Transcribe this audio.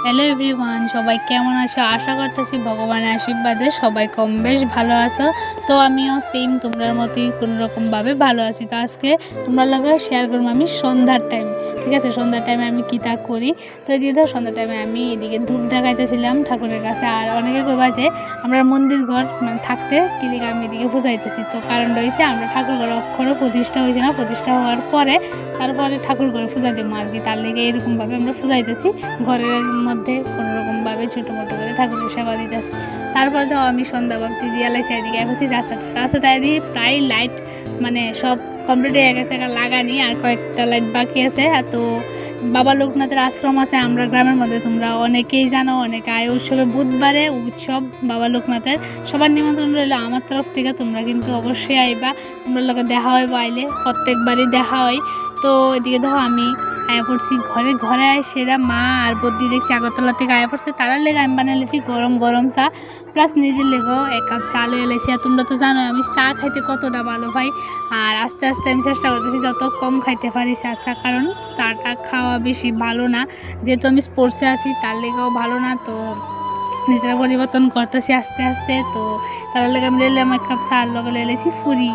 Hello everyone, সবাই কেমন আছো? আশা করতেছি ভগবানের আশীর্বাদে সবাই কম বেশ ভালো আছো। তো আমিও সেম তোমরার মতোই কোনোরকমভাবে ভালো আছি। তো আজকে তোমরার লগে শেয়ার করবো আমি সন্ধ্যার টাইম। ঠিক আছে, সন্ধ্যার টাইমে আমি কী তা করি। তো এদিকে ধর সন্ধ্যার টাইমে আমি এদিকে ধূপ দেখাইতেছিলাম ঠাকুরের কাছে। আর অনেকে কইবা যে আমরা মন্দির ঘর মানে থাকতে কিলিকে আমি এদিকে পূজাইতেছি। তো কারণ রয়েছে আমরা ঠাকুর ঘর অক্ষরও প্রতিষ্ঠা হয়েছে না, প্রতিষ্ঠা হওয়ার পরে তারপরে ঠাকুর ঘরে পূজা দেবো আর কি। তার লেগে এরকমভাবে আমরা পূজাইতেছি, ঘরের মধ্যে কোনোরকমভাবে ছোটো মোটো করে ঠাকুরের সেবা দিতেছি। তারপরে তো আমি সন্ধ্যা বাপ্তি দিয়ে লাইছি, এদিকে এখন রাস্তাটা দিয়ে প্রায় লাইট মানে সব কমপ্লিট হয়ে গেছে, লাগানি আর কয়েকটা লাইট বাকি আছে। তো বাবা লোকনাথের আশ্রম আছে আমরা গ্রামের মধ্যে, তোমরা অনেকেই জানো, অনেকে আয় উৎসবে বুধবারে উৎসব বাবা লোকনাথের। সবার নিমন্ত্রণ রইল আমার তরফ থেকে, তোমরা কিন্তু অবশ্যই আইবা। তোমরা লোকে দেখা হয় বাইলে, প্রত্যেকবারই দেখা হয়। তো এদিকে দেখো আমি আয়া পড়ছি ঘরে আয় সেরা মা আর বদ্যি দেখছি আগরতলা থেকে আয়া পড়ছে, তারার লেগে আমি বানাইছি গরম গরম চা, প্লাস নিজের লেগেও 1 কাপ চা লয়ে এলাইছি। আর তোমরা তো জানো আমি চা খাইতে কতটা ভালো পাই। আর আস্তে আস্তে আমি চেষ্টা করতেছি যত কম খাইতে পারি চা, কারণ চাটা খাওয়া বেশি ভালো না, যেহেতু আমি স্পোর্টসে আছি তার লেগেও ভালো না। তো নিজেরা পরিবর্তন করতেছি আস্তে আস্তে। তো তার লেগে আমি লইলাম 1 কাপ চা, আর লগে লয়ে এলাইছি ফুরি।